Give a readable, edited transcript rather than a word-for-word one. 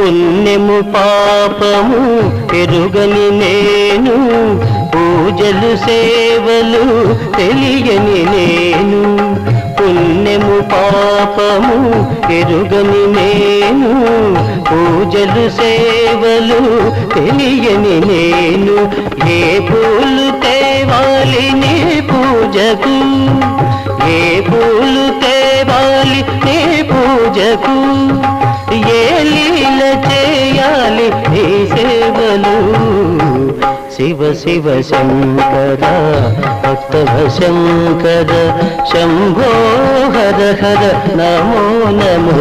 పుణ్యము పాపము ఎరుగని నేను, పూజలు సేవలు తెలియని నేను. పుణ్యము పాపము ఎరుగని నేను, పూజలు సేవలు తెలియని నేను. ఏ పూలు తేవాలి నీ పూజకు, ఏ పూలు తేవాలి నీ పూజకు, ఏ లీల చేయాలి నీ సేవలు. శివ శివ శంకర భక్తవ శంకర, శంభో హర హర నమో నమో.